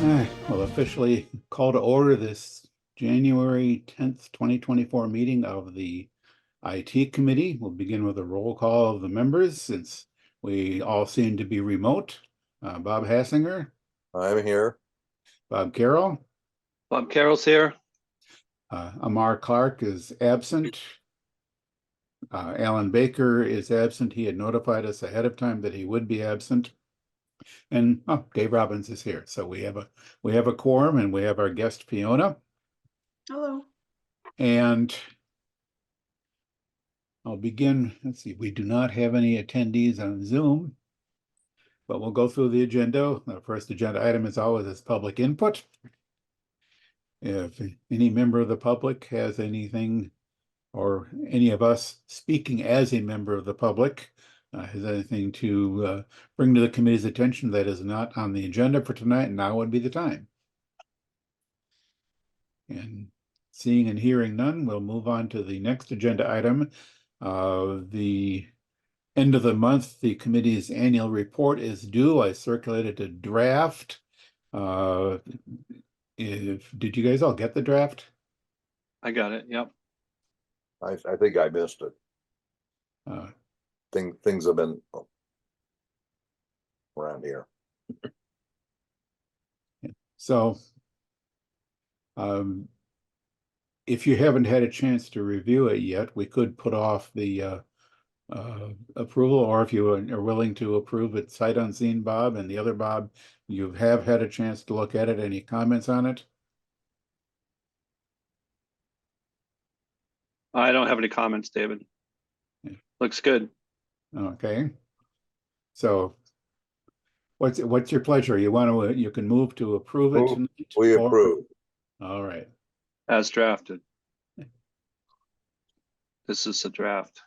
We'll officially call to order this January 10th, 2024 meeting of the IT Committee. We'll begin with a roll call of the members since we all seem to be remote. Bob Hassinger, I'm here. Bob Carroll, Bob Carroll's here. Amar Clark is absent. Alan Baker is absent. He had notified us ahead of time that he would be absent. And Dave Robbins is here. So we have a quorum, and we have our guest Fiona. Hello. And I'll begin. Let's see, we do not have any attendees on Zoom, but we'll go through the agenda. The first agenda item, as always, is public input. If any member of the public has anything, or any of us speaking as a member of the public has anything to bring to the committee's attention that is not on the agenda for tonight, now would be the time. And seeing and hearing none, we'll move on to the next agenda item. The end of the month, the committee's annual report is due. I circulated a draft. Did you guys all get the draft? I got it. Yep. I think I missed it. Things have been around here. So, if you haven't had a chance to review it yet, we could put off the approval, or if you are willing to approve it sight unseen, Bob, and the other Bob, you have had a chance to look at it. Any comments on it? I don't have any comments, David. Yeah. Looks good. Okay. So what's your pleasure? You can move to approve it tonight? We approve. All right. As drafted. This is a draft.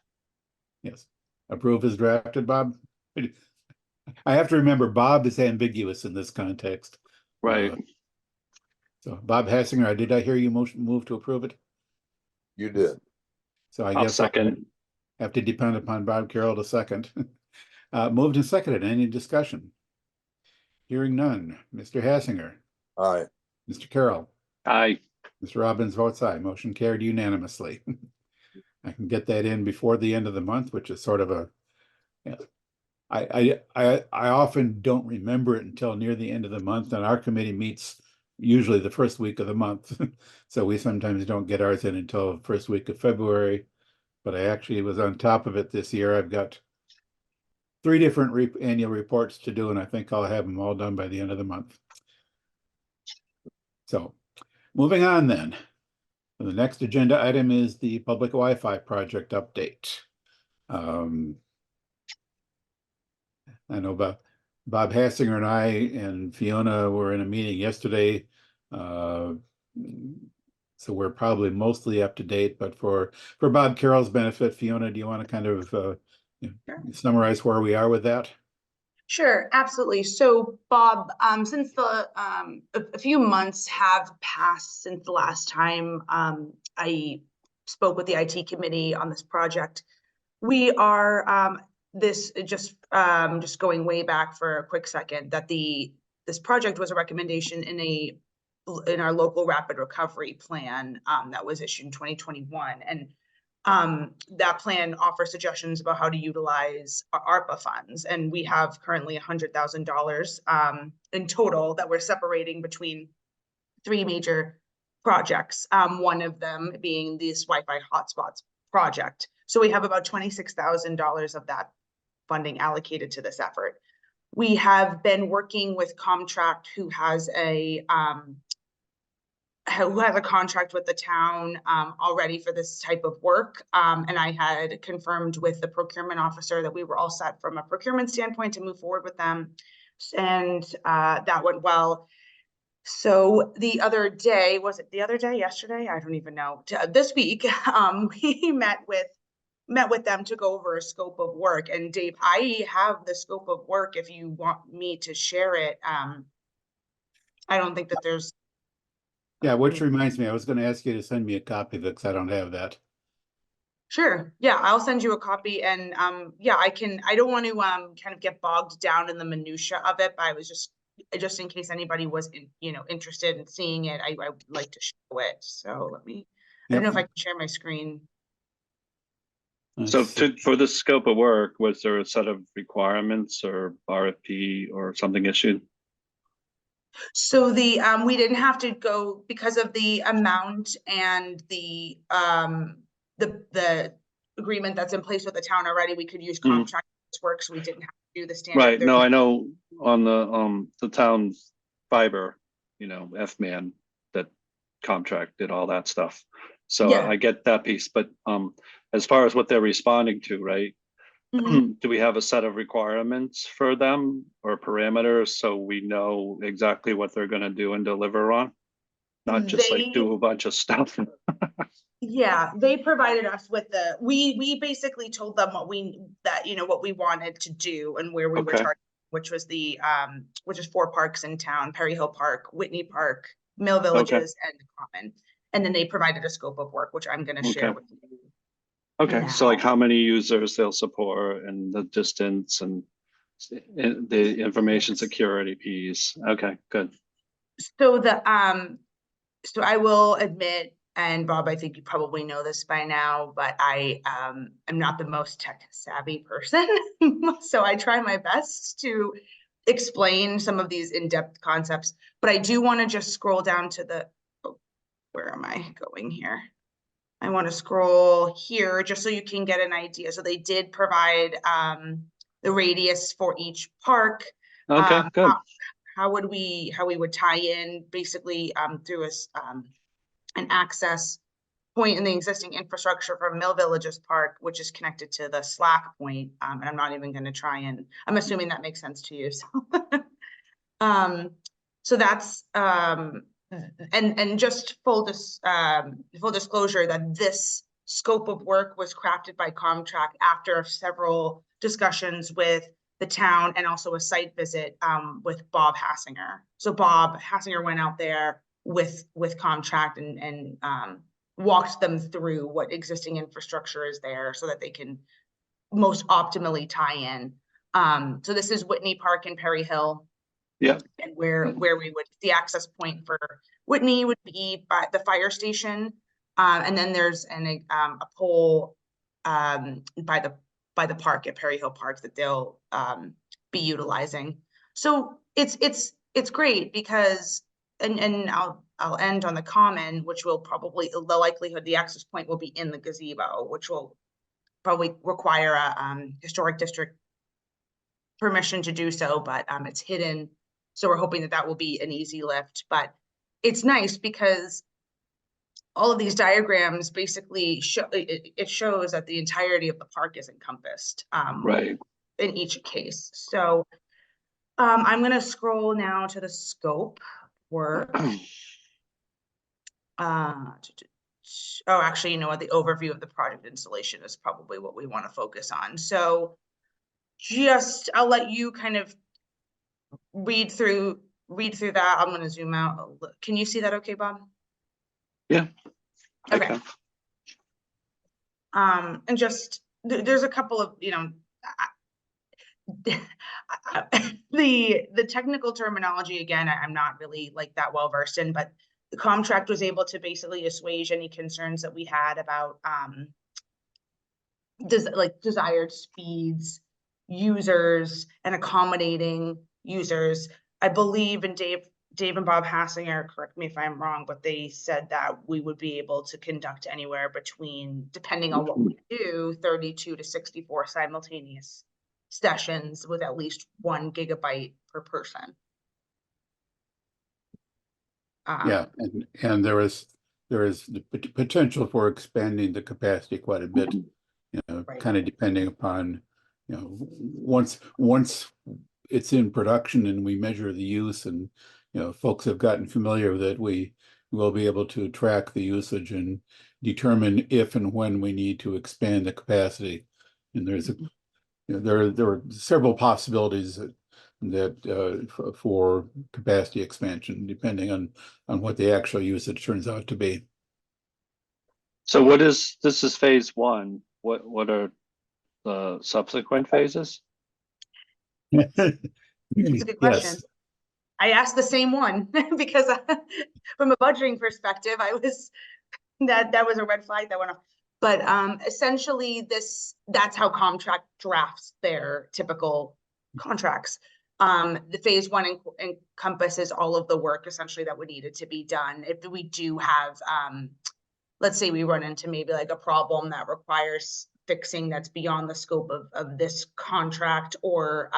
Yes. Approve as drafted, Bob. I have to remember Bob is ambiguous in this context. Right. So Bob Hassinger, did I hear you move to approve it? You did. So I I'll guess second. I have to depend upon Bob Carroll to second. Moved and seconded. Any discussion? Hearing none. Mr. Hassinger. Aye. Mr. Carroll. Aye. Mr. Robbins votes aye. Motion carried unanimously. I can get that in before the end of the month, which is sort of a, I often don't remember it until near the end of the month, and our committee meets usually the first week of the month. So we sometimes don't get ours in until the first week of February, but I actually was on top of it this year. I've got 3 different annual reports to do, and I think I'll have them all done by the end of the month. So moving on then. The next agenda item is the public Wi-Fi project update. I know Bob Hassinger and I and Fiona were in a meeting yesterday. So we're probably mostly up to date, but for Bob Carroll's benefit, Fiona, do you want to kind of Sure. summarize where we are with that? Sure, absolutely. So Bob, since a few months have passed since the last time I spoke with the IT committee on this project, we are just going way back for a quick second that this project was a recommendation in our local rapid recovery plan that was issued in 2021, and that plan offers suggestions about how to utilize our ARPA funds. And we have currently $100,000 in total that we're separating between 3 major projects. One of them being this Wi-Fi hotspots project. So we have about $26,000 of that funding allocated to this effort. We have been working with Comtract, who has a contract with the town already for this type of work. And I had confirmed with the procurement officer that we were all set from a procurement standpoint to move forward with them. And that went well. So the other day, was it the other day, yesterday? I don't even know. This week, we met with them to go over a scope of work. And Dave, I have the scope of work if you want me to share it. I don't think that there's. Yeah, which reminds me, I was going to ask you to send me a copy of it because I don't have that. Sure. Yeah, I'll send you a copy. And yeah, I don't want to kind of get bogged down in the minutia of it, but I was just just in case anybody was interested in seeing it, I would like to show it. So let me, I don't know if I can share my screen. So Let's see. for the scope of work, was there a set of requirements or RFP or something issued? So we didn't have to go because of the amount and the agreement that's in place with the town already. We could use contract work, so we didn't have to do the standard. Right. No, I know on the town's fiber, F-man, that contract did all that stuff. So Yeah. I get that piece, but as far as what they're responding to, right? Mhm. Do we have a set of requirements for them or parameters so we know exactly what they're going to do and deliver on? Not just like do a bunch of stuff. Yeah, they provided us with we basically told them what we wanted to do and where we were Okay. targeting, which was which is 4 parks in town: Perry Hill Park, Whitney Park, Mill Villages, and Common. And then they provided a scope of work, which I'm going to share with you. Okay, so like now. how many users they'll support and the distance and the information security piece. Okay, good. So so I will admit, and Bob, I think you probably know this by now, but I am not the most tech savvy person. So I try my best to explain some of these in-depth concepts, but I do want to just scroll down to where am I going here? I want to scroll here just so you can get an idea. So they did provide the radius for each park. Okay, good. How we would tie in basically through an access point in the existing infrastructure from Mill Villages Park, which is connected to the Slack point. And I'm not even going to try and, I'm assuming that makes sense to you. So, so that's and just full disclosure that this scope of work was crafted by Comtrack after several discussions with the town and also a site visit with Bob Hassinger. So Bob Hassinger went out there with Comtrack and walked them through what existing infrastructure is there so that they can most optimally tie in. So this is Whitney Park and Perry Hill. Yeah. And where we would, the access point for Whitney would be by the fire station. And then there's a pole by the park at Perry Hill Park that they'll be utilizing. So it's great because, and I'll end on the common, which will probably, the likelihood the access point will be in the gazebo, which will probably require a historic district permission to do so, but it's hidden. So we're hoping that will be an easy lift, but it's nice because all of these diagrams basically show, it shows that the entirety of the park is encompassed Right. in each case. So I'm going to scroll now to the scope work. Oh, actually, you know what? The overview of the project installation is probably what we want to focus on. So I'll let you kind of read through that. I'm going to zoom out. Can you see that okay, Bob? Yeah. Okay. And just there's a couple of, the technical terminology, again, I'm not really like that well versed in, but the Comtrack was able to basically assuage any concerns that we had about desired speeds, users, and accommodating users. I believe in Dave and Bob Hassinger, correct me if I'm wrong, but they said that we would be able to conduct anywhere between, depending on what we do, 32 to 64 simultaneous sessions with at least 1 gigabyte per person. Yeah, and there is the potential for expanding the capacity quite a bit, Right. kind of depending upon, once it's in production and we measure the use and, folks have gotten familiar with it, we will be able to track the usage and determine if and when we need to expand the capacity. And there's there are several possibilities that for capacity expansion, depending on what the actual usage turns out to be. So this is phase 1. What are the subsequent phases? That's a good question. Yes. I asked the same one because from a budgeting perspective, that was a red flag that went off. But essentially that's how Comtract drafts their typical contracts. The phase one encompasses all of the work essentially that would needed to be done. If we do have, let's say we run into maybe like a problem that requires fixing that's beyond the scope of this contract, or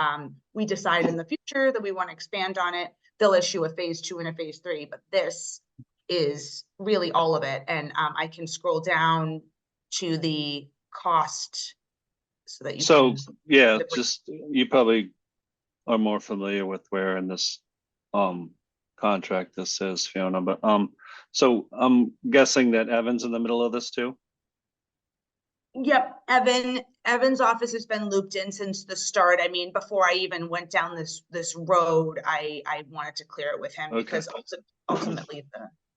we decide in the future that we want to expand on it, they'll issue a phase two and a phase three, but this is really all of it. And I can scroll down to the cost so that you So, can, yeah, just, you probably are more familiar with where in this contract this is, Fiona, but so I'm guessing that Evan's in the middle of this too? yep, Evan's office has been looped in since the start. I mean, before I even went down this road, I wanted to clear it with him. Okay. Because ultimately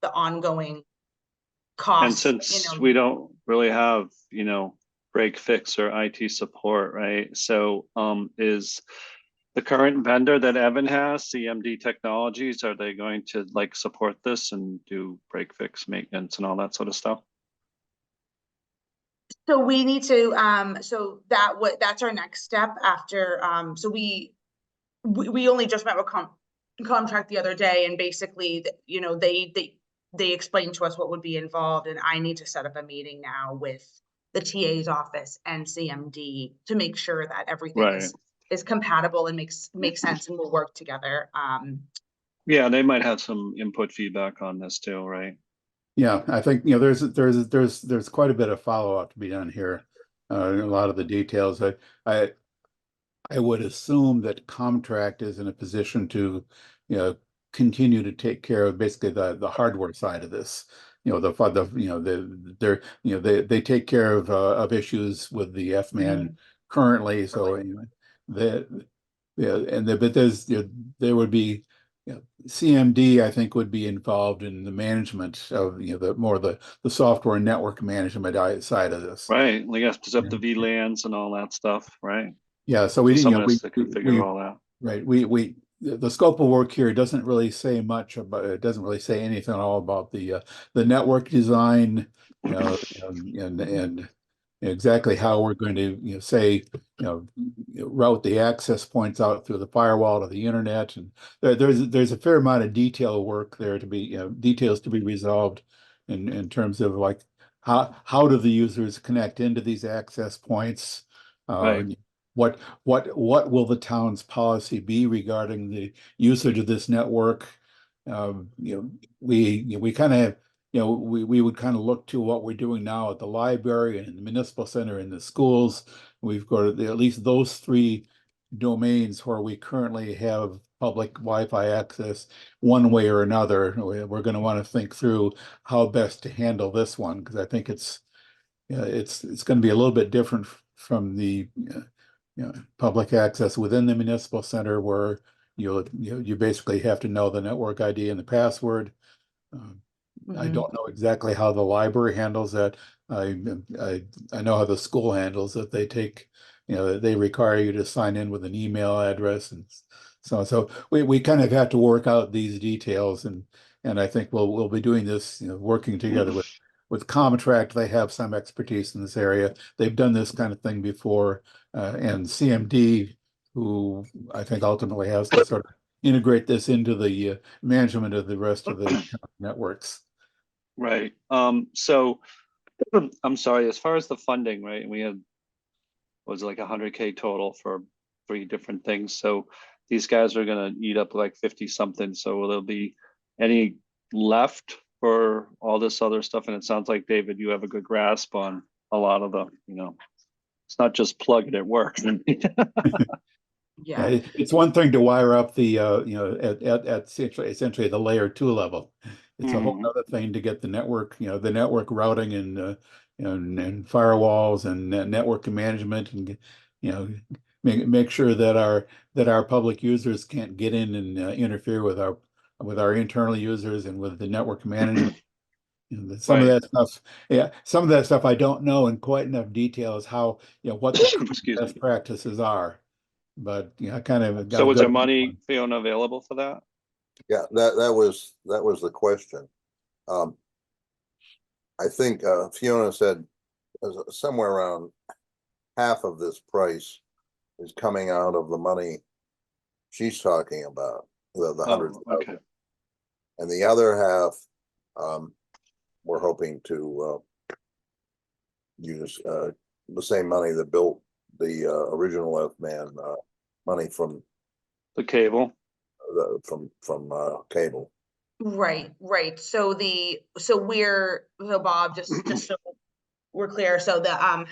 the ongoing And costs, since we don't really have, break fix or IT support, right? So is the current vendor that Evan has, CMD Technologies, are they going to like support this and do break fix maintenance and all that sort of stuff? So we need to, that's our next step after, so we only just met with Comtract the other day, and basically, they explained to us what would be involved, and I need to set up a meeting now with the TA's office and CMD to make sure that everything Right. is compatible and makes sense and will work together. Yeah, they might have some input feedback on this too, right? Yeah, I think, there's quite a bit of follow-up to be done here. A lot of the details. I would assume that Comtract is in a position to, continue to take care of basically the hardware side of this. They take care of issues with the F-man currently. So anyway, but there would be, CMD, I think, would be involved in the management of, the software and network management side of this. Right, I guess set up the VLANs and all that stuff, right? Yeah, so we, Someone has to configure all that. right, the scope of work here doesn't really say much about, it doesn't really say anything at all about the network design, and exactly how we're going to, route the access points out through the firewall to the internet. And there's a fair amount of detail work there to be, details to be resolved in terms of like how do the users connect into these access points? Right. What will the town's policy be regarding the usage of this network? We kind of, we would kind of look to what we're doing now at the library and in the municipal center and the schools. We've got at least those three domains where we currently have public Wi-Fi access one way or another. We're going to want to think through how best to handle this one, because I think it's going to be a little bit different from the public access within the municipal center, where you basically have to know the network ID and the password. I don't know exactly how the library handles that. I know how the school handles it. They take, they require you to sign in with an email address, and so we kind of have to work out these details, and I think we'll be doing this, working together with Comtract. They have some expertise in this area. They've done this kind of thing before, and CMD, who I think ultimately has to sort of integrate this into the management of the rest of the networks. Right. So I'm sorry, as far as the funding, right? We had, was it like 100K total for 3 different things. So these guys are gonna eat up like 50 something. So will there be any left for all this other stuff? And it sounds like, David, you have a good grasp on a lot of the, it's not just plug it, it works. Yeah. It's one thing to wire up the at essentially the layer 2 level. It's a whole other thing to get the network, the network routing and firewalls and network management, and make sure that our public users can't get in and interfere with our internal users and with the network management. Some of that stuff, some of that stuff I don't know in quite enough detail as how, what the best practices are. But I kind of So was there money, Fiona, available for that? Yeah, that was the question. I think Fiona said somewhere around half of this price is coming out of the money she's talking about, the Oh, 100,000. okay. And the other half, we're hoping to use the same money that built the original F-Man, money from The cable. cable. Right, right. So Bob, just so we're clear, so the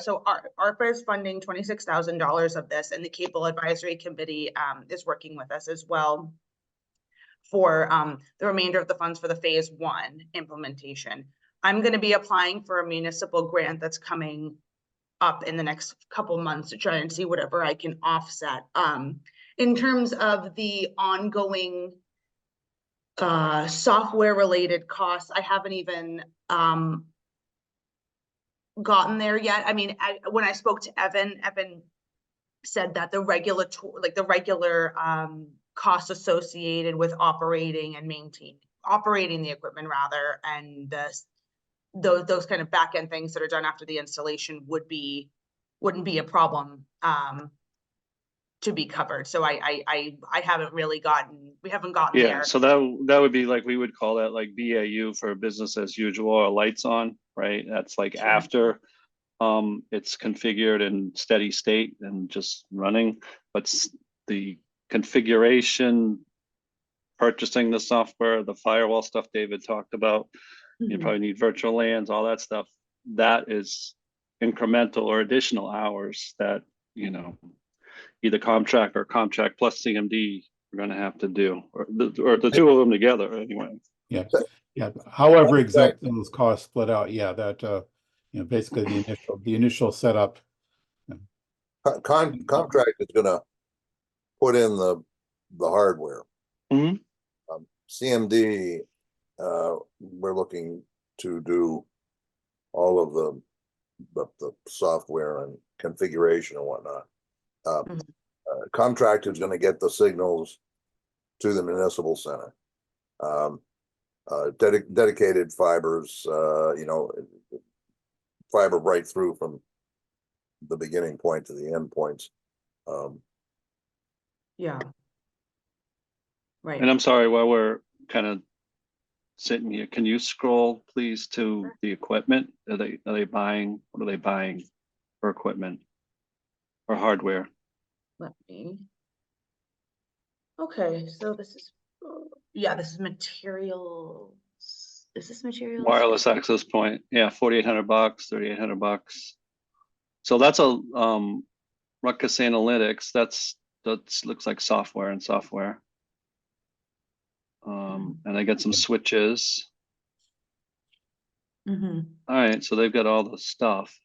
so ARPA is funding $26,000 of this, and the Cable Advisory Committee is working with us as well for the remainder of the funds for the phase 1 implementation. I'm going to be applying for a municipal grant that's coming up in the next couple months to try and see whatever I can offset. In terms of the ongoing software related costs, I haven't even gotten there yet. I mean, when I spoke to Evan said that the regular costs associated with operating the equipment rather, and those kind of back end things that are done after the installation wouldn't be a problem to be covered. So we haven't gotten Yeah, there. so that would be like, we would call that like BAU for business as usual, or lights on, right? That's like Sure. after it's configured in steady state and just running, but the configuration, purchasing the software, the firewall stuff David talked about, you Mhm. probably need virtual LANs, all that stuff. That is incremental or additional hours that, you know, either Comtrack or Comtrack plus CMD are going to have to do, or the two of them together anyway. Yeah, yeah. However, exact those costs split out. Yeah, that you know, basically the initial setup. Comtract is gonna put in the hardware. Mhm. CMD, we're looking to do all of the software and configuration and whatnot. Mhm. Comtract is going to get the signals to the municipal center. Dedicated fibers, you know, fiber right through from the beginning point to the end points. Yeah. Right. And I'm sorry, while we're kind of sitting here, can you scroll please to the equipment? Are they buying, what are they buying for equipment or hardware? Let me. Okay, so this is, this is materials. Is this materials? Wireless access point, yeah, 4,800 bucks, 3,800 bucks. So that's a Ruckus Analytics. That's looks like software and software. And I get some switches. Mm-hmm. All right, so they've got all the stuff.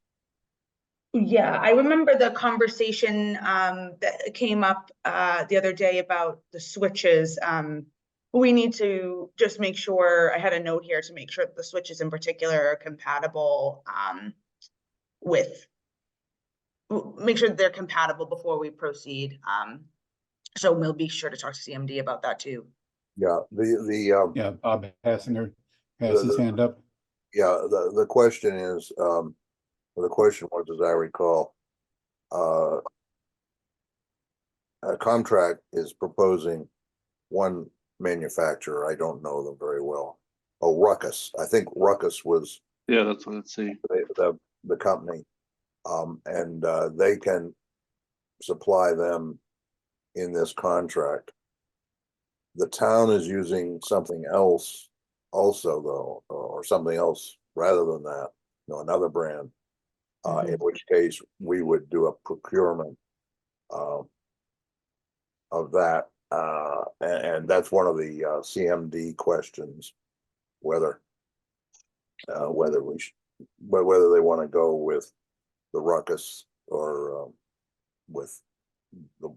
Yeah, I remember the conversation that came up the other day about the switches. We need to just make sure, I had a note here to make sure that the switches in particular are compatible make sure that they're compatible before we proceed. So we'll be sure to talk to CMD about that too. Yeah, Yeah, Bob Hassinger has his hand up. yeah, the question is, the question was, as I recall, a Comtract is proposing one manufacturer. I don't know them very well. Oh, Ruckus. I think Ruckus was Yeah, that's what let's see. the company. And they can supply them in this contract. The town is using something else also, though, or something else rather than that, you know, another brand. In which case we would do a procurement of that. And that's one of the CMD questions, whether whether they want to go with the Ruckus or with the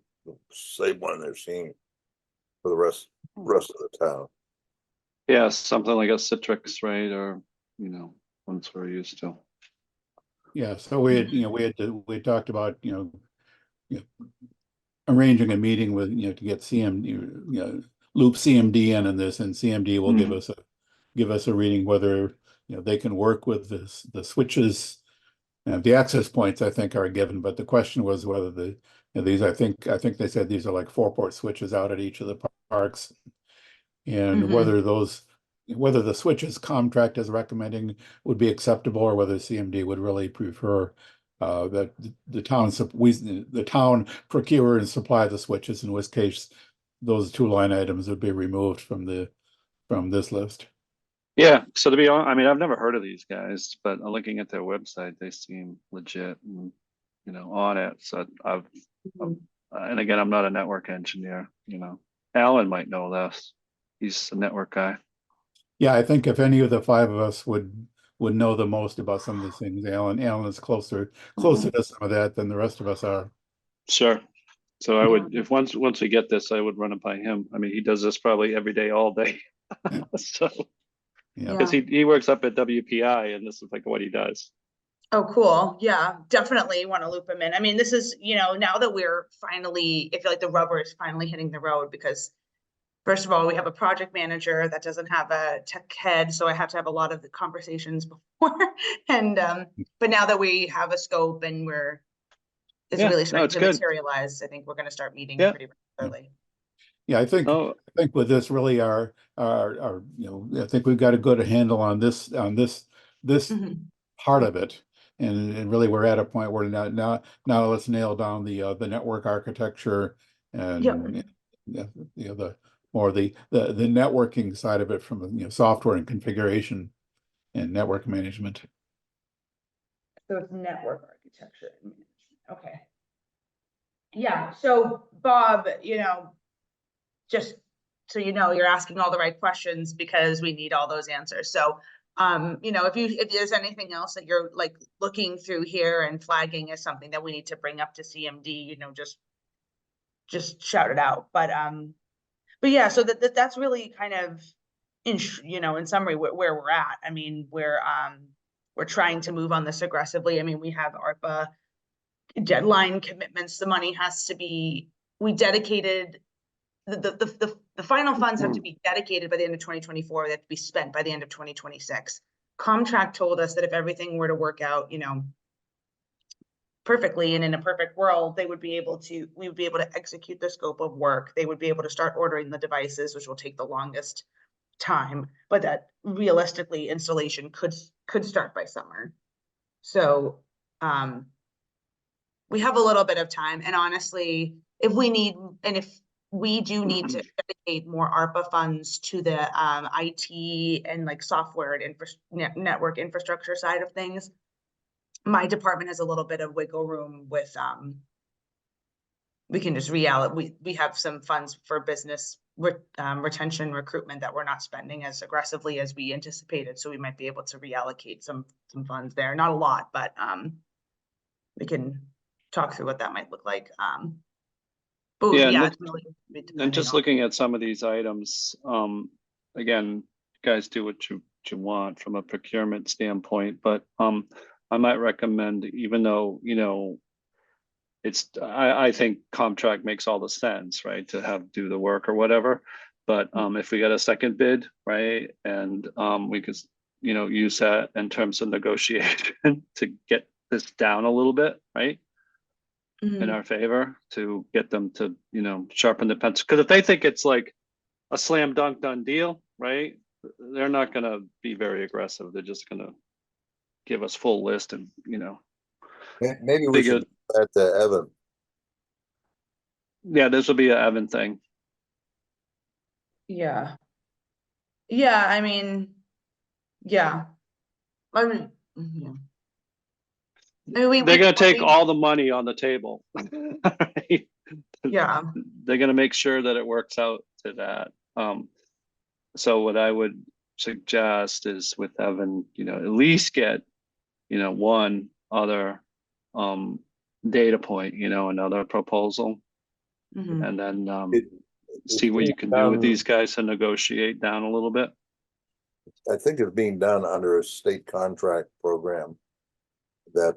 same one they're seeing for the rest of the town. Yeah, something like a Citrix, right? Or, you know, ones we're used to. Yeah, so we had, you know, we talked about, you know, arranging a meeting with, to get loop CMD in this, and CMD will give us a reading whether, they can work with the switches. The access points, I think, are a given, but the question was whether these, I think they said these are like 4-port switches out at each of the parks. And whether the switches Comtract is recommending would be acceptable, or whether CMD would really prefer that the town procure and supply the switches, in which case those 2 line items would be removed from this list. Yeah, so to be honest, I mean, I've never heard of these guys, but looking at their website, they seem legit and, on it. So and again, I'm not a network engineer, Alan might know this. He's a network guy. Yeah, I think if any of the 5 of us would know the most about some of these things, Alan is closer to some of that than the rest of us are. Sure. So I would, if once we get this, I would run it by him. I mean, he does this probably every day, all day. So, because he works up at WPI, and this is like what he does. Oh, cool. Yeah, definitely want to loop him in. I mean, this is, now that we're finally, I feel like the rubber is finally hitting the road, because first of all, we have a project manager that doesn't have a tech head, so I have to have a lot of the conversations before. And but now that we have a scope and it's really starting to materialize, I think we're going to start meeting pretty regularly. Yeah, I think with this really I think we've got a good handle on this part of it, and really we're at a point where now let's nail down the network architecture and the networking side of it, from software and configuration and network management. So it's network architecture and management. Okay. Yeah. So Bob, just so you're asking all the right questions, because we need all those answers. So if there's anything else that you're like looking through here and flagging as something that we need to bring up to CMD, just shout it out. But yeah, so that's really kind of in summary where we're at. I mean, we're trying to move on this aggressively. I mean, we have ARPA deadline commitments. The money has to be, we dedicated the final funds have to be dedicated by the end of 2024. They have to be spent by the end of 2026. Comtract told us that if everything were to work out, perfectly, and in a perfect world, we would be able to execute the scope of work. They would be able to start ordering the devices, which will take the longest time, but that realistically installation could start by summer. So we have a little bit of time, and honestly, if we do need to dedicate more ARPA funds to the IT and like software and network infrastructure side of things, my department has a little bit of wiggle room with we can just reallocate. We have some funds for business retention recruitment that we're not spending as aggressively as we anticipated, so we might be able to reallocate some funds there. Not a lot, but we can talk through what that might look like. But it's really and just looking at some of these items, again, guys, do what you want from a procurement standpoint, but I might recommend, even though I think Comtract makes all the sense, right, to do the work or whatever, but if we get a second bid, right, and we could use that in terms of negotiation to get this down a little bit, right, in our favor, to get them to sharpen the pencil, because if they think it's like a slam dunk done deal, right, they're not going to be very aggressive. They're just going to give us full list, and maybe we should do that to Evan. Yeah, this will be an Evan thing. Yeah. I mean, yeah. They're going to take all the money on the table. Right? Yeah. They're going to make sure that it works out to that. So what I would suggest is with Evan, at least get, one other data point, another proposal, and then see what you can do with these guys to negotiate down a little bit. I think it's being done under a state contract program that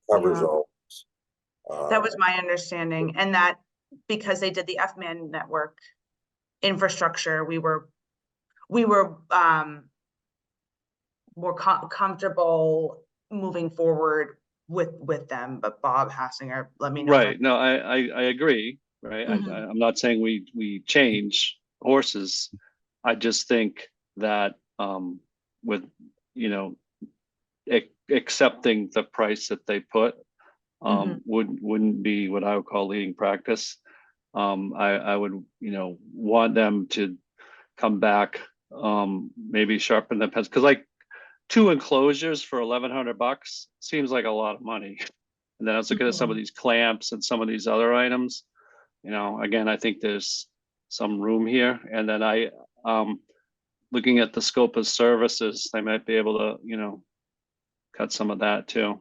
covers all. That was my understanding, and that because they did the F-man network infrastructure, we were more comfortable moving forward with them, but Bob Hassinger, let me know. Right, no, I agree, right? Mhm. I'm not saying we change horses. I just think that, with, you know, accepting the price that they put, Mhm. wouldn't be what I would call leading practice. I would, want them to come back, maybe sharpen the pencil, because like 2 enclosures for $1,100 seems like a lot of money. And then I was looking at some of Mhm. these clamps and some of these other items. Again, I think there's some room here. And then looking at the scope of services, they might be able to, cut some of that too.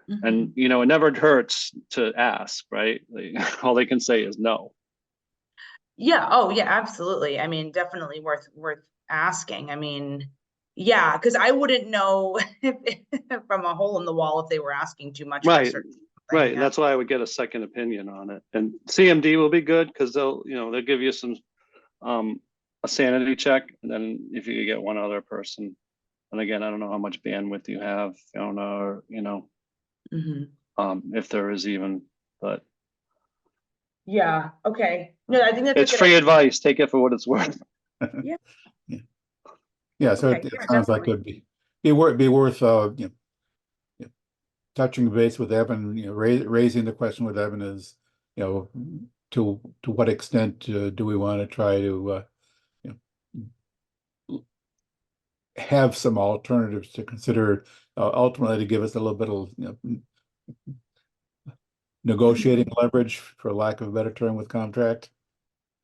And, Mhm. it never hurts to ask, right? All they can say is no. Yeah, oh yeah, absolutely. I mean, definitely worth asking. I mean, yeah, because I wouldn't know from a hole in the wall if they were asking too much for a Right, certain right. thing. And that's why I would get a second opinion on it. And CMD will be good because they'll give you some, a sanity check. And then if you could get one other person, and again, I don't know how much bandwidth you have, Fiona, or, Mhm. if there is even, but Yeah, okay. No, I think that's a it's good free idea. advice. Take it for what it's worth. Yeah. Yeah, so Okay, it yeah, sounds like definitely. it'd be worth touching base with Evan, raising the question with Evan is, to what extent do we want to try to have some alternatives to consider, ultimately to give us a little bit of negotiating leverage, for lack of a better term, with contract.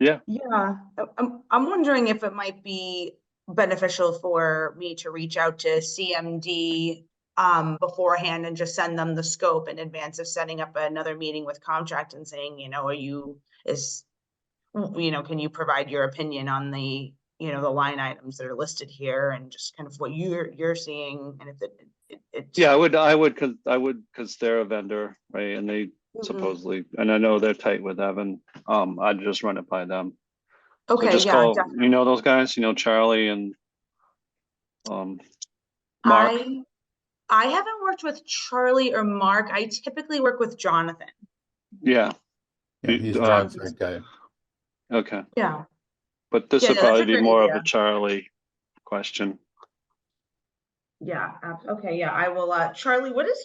Yeah, Yeah, I'm wondering if it might be beneficial for me to reach out to CMD beforehand and just send them the scope in advance of setting up another meeting with contract and saying, can you provide your opinion on the line items that are listed here and just kind of what you're seeing, and if it yeah, because they're a vendor, right? And they Mhm. supposedly, and I know they're tight with Evan. I'd just run it by them. So Okay, just yeah, call, definitely. those guys, Charlie and um Mark. I I haven't worked with Charlie or Mark. I typically work with Jonathan. Yeah. Yeah, he's the Jonathan's, outside guy. Okay. yeah. But this Yeah, would no, that's probably a be great more of a idea. Charlie question. Yeah, okay, yeah, I will, Charlie, what is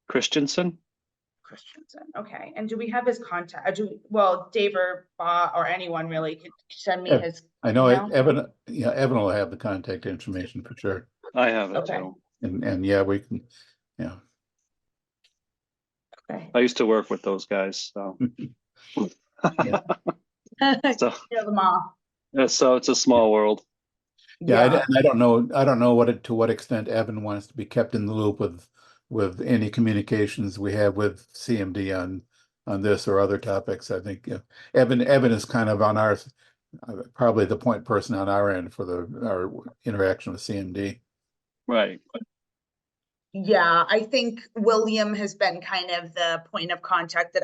Christensen. Christensen? Okay, and do we have his contact, well, Dave or Bob or anyone really could send me his I know email? Evan will have the contact information for sure. I have it Okay, too. And yeah, we can, yeah. okay. I used to work with those guys, so Yeah. so Yeah, them all. so it's a small world. Yeah, Yeah, I don't know to what extent Evan wants to be kept in the loop with any communications we have with CMD on this or other topics. I think Evan is kind of on our, probably the point person on our end for our interaction with CMD. Right. yeah, I think William has been kind of the point of contact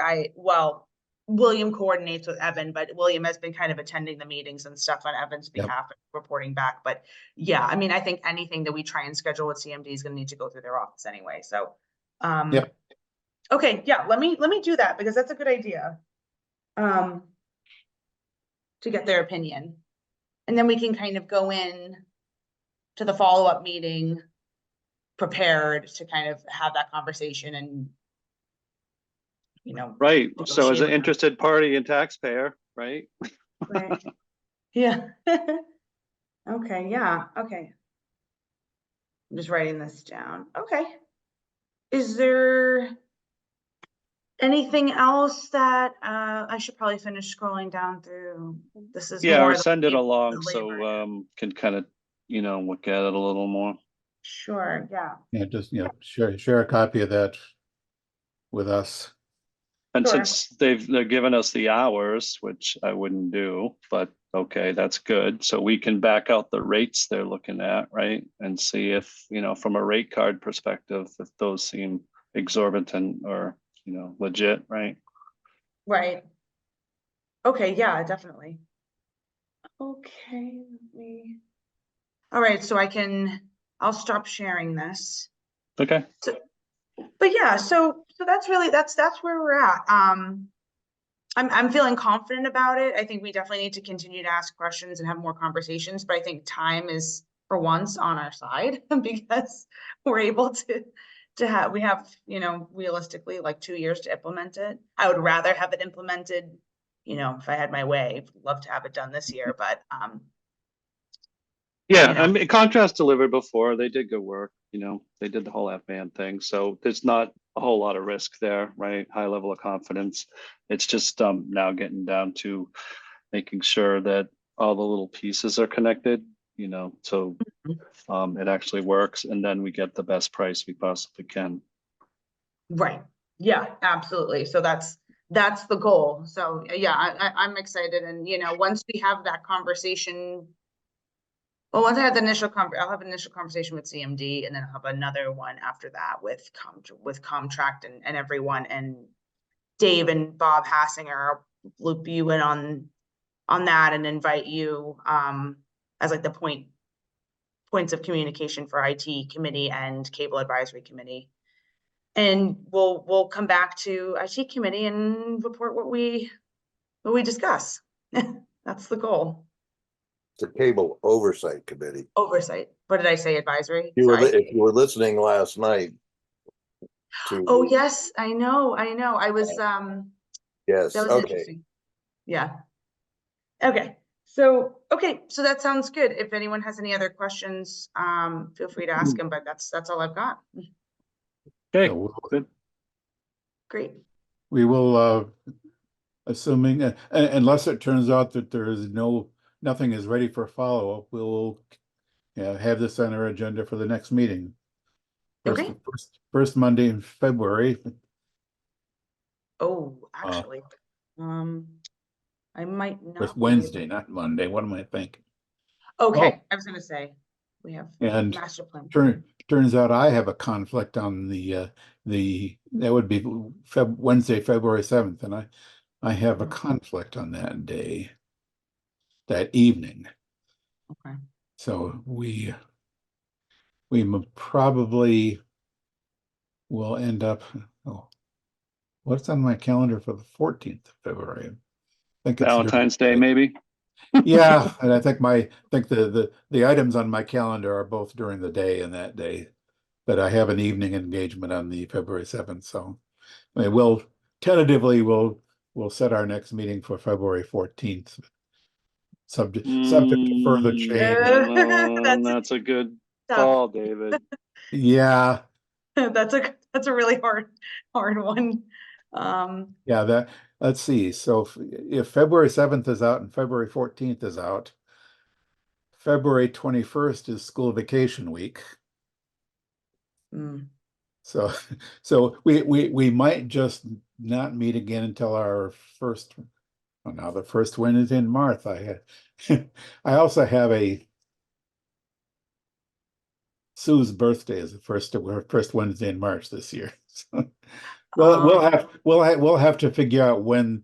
William coordinates with Evan, but William has been kind of attending the meetings and stuff on Evan's Yep. behalf, and reporting back. But yeah, I mean, I think anything that we try and schedule with CMD is gonna need to go through their office anyway, so. Yep. Okay, yeah, let me do that because that's a good idea. To get their opinion. And then we can kind of go in to the follow-up meeting prepared to kind of have that conversation and, Right. So as negotiate an with them. interested party and taxpayer, right? Right. Yeah. Okay, yeah, okay. I'm just writing this down. Okay. Is there anything else that I should probably finish scrolling down through? This is Yeah, or more the send it along labor. so can kind of, look at it a little more. Sure, yeah. Yeah, just share a copy of that with us. And Sure. since they're giving us the hours, which I wouldn't do, but okay, that's good. So we can back out the rates they're looking at, right? And see if, from a rate card perspective, if those seem exorbitant or, legit, right? Right. Okay, yeah, definitely. Okay, all right, so I'll stop sharing this. Okay. But yeah, so that's really, that's where we're at. I'm feeling confident about it. I think we definitely need to continue to ask questions and have more conversations, but I think time is for once on our side because we're able we have, realistically like 2 years to implement it. I would rather have it implemented, if I had my way, love to have it done this year, but Yeah, You know. I mean, Contrast delivered before. They did good work, they did the whole F-band thing. So there's not a whole lot of risk there, right? High level of confidence. It's just now getting down to making sure that all the little pieces are connected, so it actually works, and then we get the best price we possibly can. Right. Yeah, absolutely. So that's the goal. So yeah, I'm excited. And once we have that conversation, well, once I have the I'll have an initial conversation with CMD, and then I'll have another one after that with Comtract and everyone, and Dave and Bob Hassinger. I'll loop you in on that and invite you as like the points of communication for IT committee and cable advisory committee. And we'll come back to IT committee and report what we discuss. That's the goal. It's a cable oversight committee. Oversight. What did I say? Advisory? You were, Sorry. if you were listening last night Oh, to, yes, I know. I was, yes, that was okay. interesting. Yeah. Okay. So that sounds good. If anyone has any other questions, feel free to ask them, but that's all I've got. Okay, So we'll- good. Great. We will, assuming, unless it turns out that there is nothing is ready for follow-up, we'll have this on our agenda for the next meeting. Okay. First Monday in February. Oh, actually, I might not. First be Wednesday, able- not Monday. What am I thinking? Okay, I was gonna say, we have And master plan. turns out I have a conflict on that would be Wednesday, February 7th, and I have a conflict on that day, that evening. Okay. So we probably will end up, what's on my calendar for the 14th of February? I think it's Valentine's Day, maybe. yeah, and I think the items on my calendar are both during the day and that day, but I have an evening engagement on the February 7th. So I mean, we'll set our next meeting for February 14th, subject to further change. That's a good tough. call, David. Yeah, That's a really hard one. yeah, let's see. So if February 7th is out and February 14th is out, February 21st is school vacation week. mm, So we might just not meet again until our the first Wednesday in March. I also have Sue's birthday is the first Wednesday in March this year. So, well, we'll have to figure out when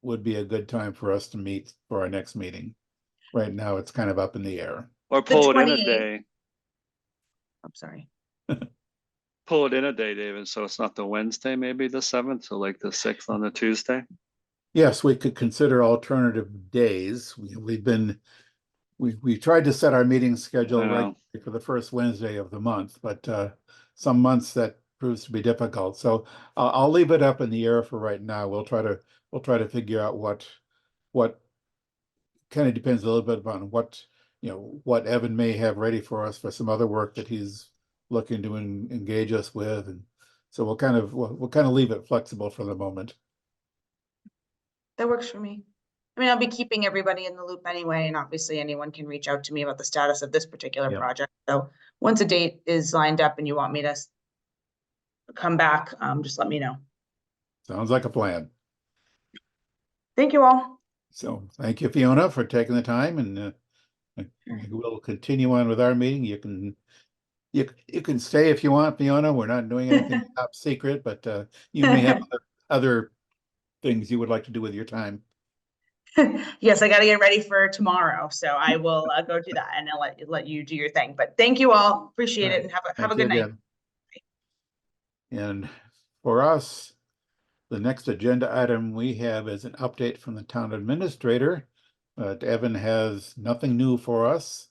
would be a good time for us to meet for our next meeting. Right now, it's kind of up in the air. Or The pull it in a 28th. day. I'm sorry. Pull it in a day, David. So it's not the Wednesday, maybe the 7th, so like the 6th on the Tuesday. Yes, we could consider alternative days. We tried to set our meeting schedule Yeah. right for the first Wednesday of the month, but some months that proves to be difficult. So I'll leave it up in the air for right now. We'll try to figure out what kind of depends a little bit upon what Evan may have ready for us for some other work that he's looking to engage us with, and so we'll kind of leave it flexible for the moment. That works for me. I mean, I'll be keeping everybody in the loop anyway, and obviously anyone can reach out to me about the status of this particular Yeah. project. So once a date is lined up and you want me to come back, just let me know. Sounds like a plan. Thank you all. So thank you, Fiona, for taking the time, and we'll continue on with our meeting. You can stay if you want, Fiona. We're not doing anything top secret, but you may have other things you would like to do with your time. Yes, I got to get ready for tomorrow, so I will go do that, and I'll let you do your thing. But thank you all, appreciate All it, right. and have a Thank you good night. again. And for us, the next agenda item we have is an update from the town administrator. Evan has nothing new for us.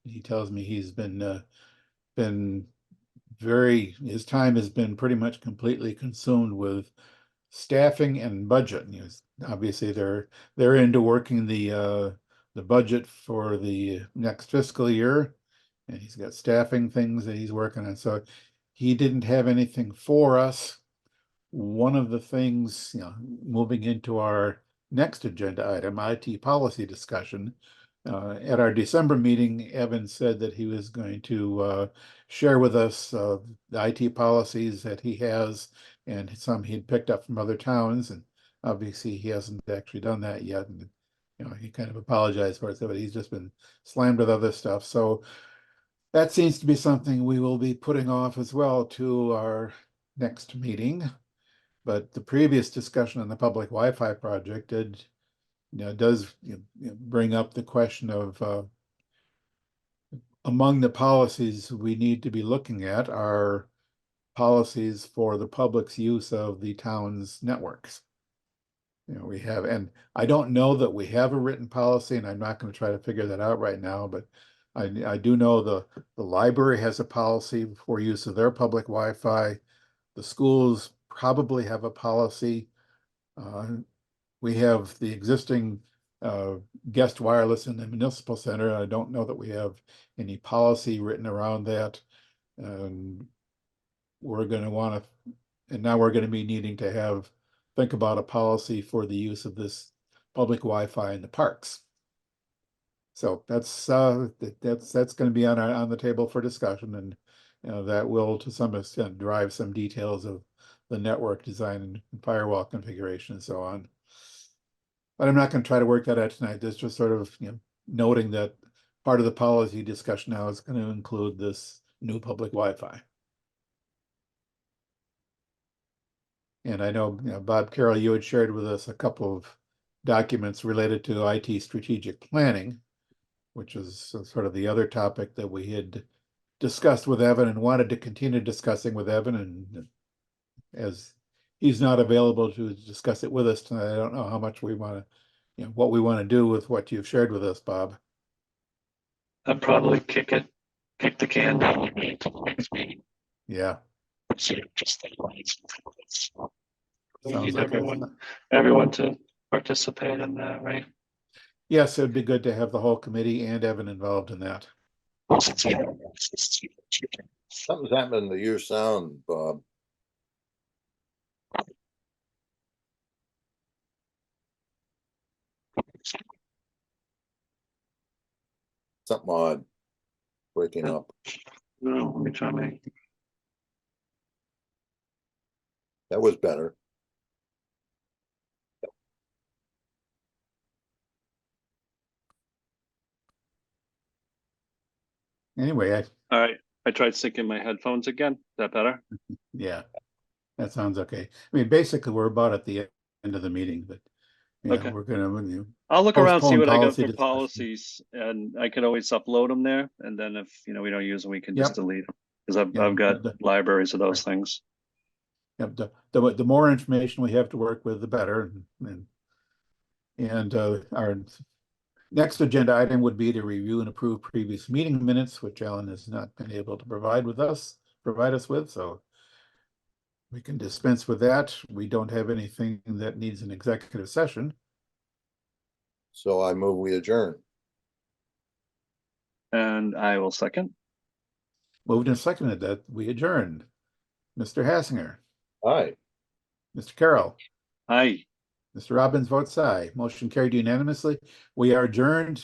He tells me he's been his time has been pretty much completely consumed with staffing and budget. Obviously they're into working the budget for the next fiscal year, and he's got staffing things that he's working on. So he didn't have anything for us. One of the things, moving into our next agenda item, IT policy discussion. At our December meeting, Evan said that he was going to share with us the IT policies that he has and some he'd picked up from other towns. And obviously he hasn't actually done that yet. And he kind of apologized for it, but he's just been slammed with other stuff. So that seems to be something we will be putting off as well to our next meeting. But the previous discussion on the public Wi-Fi project does bring up the question of among the policies we need to be looking at are policies for the public's use of the town's networks. We have, and I don't know that we have a written policy, and I'm not going to try to figure that out right now, but I do know the library has a policy for use of their public Wi-Fi. The schools probably have a policy. We have the existing guest wireless in the municipal center. I don't know that we have any policy written around that. We're going to want to, and now we're going to be needing to think about a policy for the use of this public Wi-Fi in the parks. So that's going to be on the table for discussion, and that will to some extent drive some details of the network design and firewall configuration and so on. But I'm not going to try to work that out tonight. This just sort of noting that part of the policy discussion now is going to include this new public Wi-Fi. And I know, Bob Carroll, you had shared with us a couple of documents related to IT strategic planning, which is sort of the other topic that we had discussed with Evan and wanted to continue discussing with Evan. And as he's not available to discuss it with us tonight, I don't know how much we want to, what we want to do with what you've shared with us, Bob. I'd probably kick the can down until the next meeting. Yeah. So just we Sounds need like everyone to participate in that, right? Yes, it'd be good to have the whole committee and Evan involved in that. Something's happening to your sound, Bob. Something odd. Breaking up. No, let me try my. That was better. Anyway, All right, I tried syncing my headphones again. Is that better? yeah, that sounds okay. I mean, basically, we're about at the end of the meeting, but Okay. we're gonna I'll look around, see postpone what I got policy for discussion. policies, and I could always upload them there. And then if we don't use them, we can just Yep. delete them because I've Yeah, got libraries of those things. Yep, the more information we have to work with, the better. And our next agenda item would be to review and approve previous meeting minutes, which Alan has not been able to provide us with, so we can dispense with that. We don't have anything that needs an executive session. So I move we adjourn. And I will second. Moved and seconded that we adjourn. Mr. Hassinger, Aye. Mr. Carroll, Aye. Mr. Robbins votes aye. Motion carried unanimously. We are adjourned.